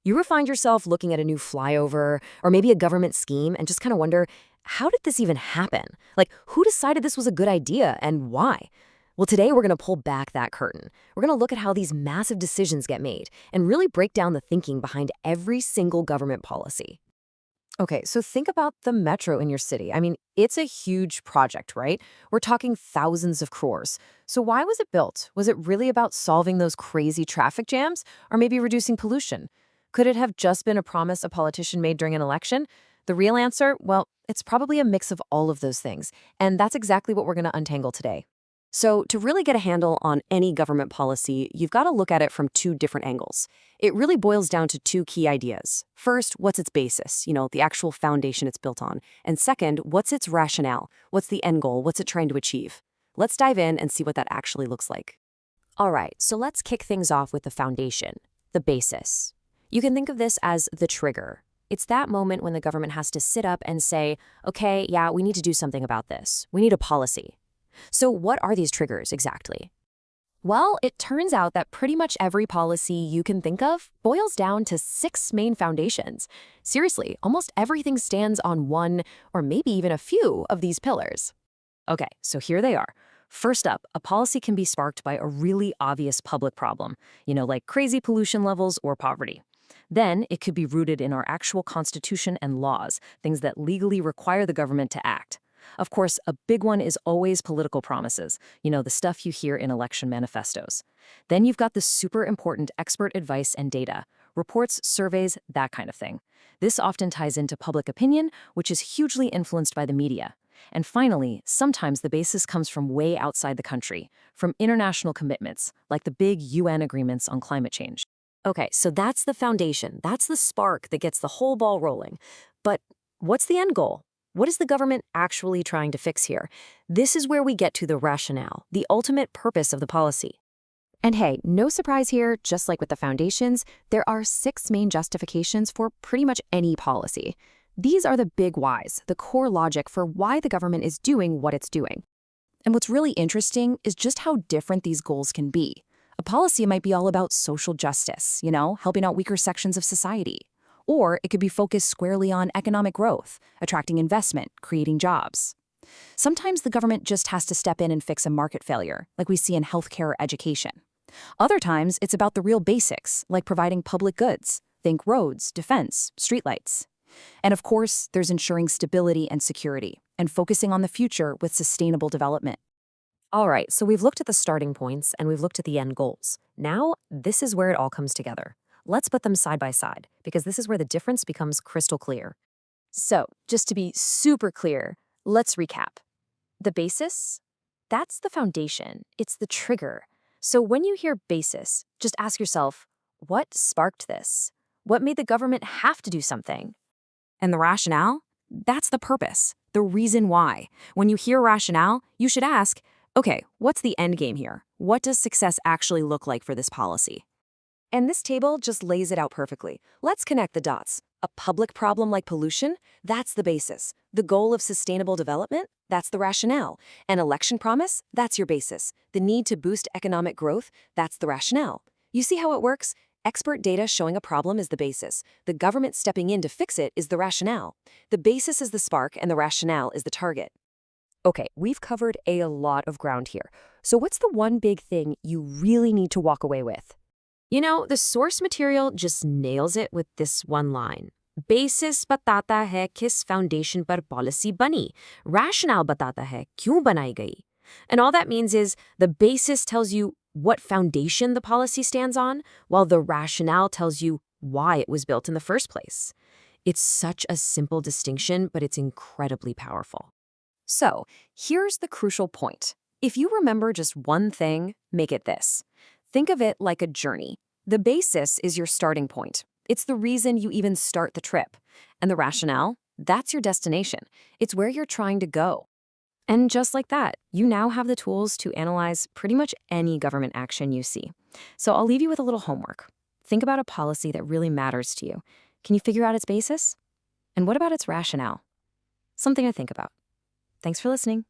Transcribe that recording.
You ever find yourself looking at a new flyover or maybe a government scheme and just kind of wonder, how did this even happen? Like, who decided this was a good idea and why? Well, today we're going to pull back that curtain. We're going to look at how these massive decisions get made and really break down the thinking behind every single government policy. Okay, so think about the metro in your city. I mean, it's a huge project, right? We're talking thousands of crores. So why was it built? Was it really about solving those crazy traffic jams or maybe reducing pollution? Could it have just been a promise a politician made during an election? The real answer? Well, it's probably a mix of all of those things. And that's exactly what we're going to untangle today. So, to really get a handle on any government policy, you've got to look at it from two different angles. It really boils down to two key ideas. First, what's its basis? The actual foundation it's built on. And second, what's its rationale? What's the end goal? What's it trying to achieve? Let's dive in and see what that actually looks like. All right, so let's kick things off with the foundation, the basis. You can think of this as the trigger. It's that moment when the government has to sit up and say, okay, yeah, we need to do something about this. We need a policy. So what are these triggers exactly? Well, it turns out that pretty much every policy you can think of boils down to 6 main foundations. Seriously, almost everything stands on one or maybe even a few of these pillars. Okay, so here they are. First up, a policy can be sparked by a really obvious public problem, like crazy pollution levels or poverty. Then it could be rooted in our actual constitution and laws, things that legally require the government to act. Of course, a big one is always political promises, the stuff you hear in election manifestos. Then you've got the super important expert advice and data, reports, surveys, that kind of thing. This often ties into public opinion, which is hugely influenced by the media. And finally, sometimes the basis comes from way outside the country, from international commitments, like the big UN agreements on climate change. Okay, so that's the foundation. That's the spark that gets the whole ball rolling. But what's the end goal? What is the government actually trying to fix here? This is where we get to the rationale, the ultimate purpose of the policy. And hey, no surprise here, just like with the foundations, there are 6 main justifications for pretty much any policy. These are the big whys, the core logic for why the government is doing what it's doing. And what's really interesting is just how different these goals can be. A policy might be all about social justice, helping out weaker sections of society. Or it could be focused squarely on economic growth, attracting investment, creating jobs. Sometimes the government just has to step in and fix a market failure, like we see in healthcare or education. Other times, it's about the real basics, like providing public goods. Think roads, defense, streetlights. And of course, there's ensuring stability and security, and focusing on the future with sustainable development. All right, so we've looked at the starting points and we've looked at the end goals. Now, this is where it all comes together. Let's put them side by side, because this is where the difference becomes crystal clear. So, just to be super clear, let's recap. The basis? That's the foundation. It's the trigger. So when you hear basis, just ask yourself, what sparked this? What made the government have to do something? And the rationale? That's the purpose, the reason why. When you hear rationale, you should ask, okay, what's the end game here? What does success actually look like for this policy? And this table just lays it out perfectly. Let's connect the dots. A public problem like pollution? That's the basis. The goal of sustainable development? That's the rationale. An election promise? That's your basis. The need to boost economic growth? That's the rationale. You see how it works? Expert data showing a problem is the basis. The government stepping in to fix it is the rationale. The basis is the spark and the rationale is the target. Okay, we've covered a lot of ground here. So what's the one big thing you really need to walk away with? The source material just nails it with this one line. Basis बताता है किस foundation पर policy बनी. Rationale बताता है क्यों बनाई गई. And all that means is the basis tells you what foundation the policy stands on, while the rationale tells you why it was built in the first place. It's such a simple distinction, but it's incredibly powerful. So, here's the crucial point. If you remember just one thing, make it this. Think of it like a journey. The basis is your starting point. It's the reason you even start the trip. And the rationale? That's your destination. It's where you're trying to go. And just like that, you now have the tools to analyze pretty much any government action you see. So I'll leave you with a little homework. Think about a policy that really matters to you. Can you figure out its basis? And what about its rationale? Something to think about. Thanks for listening.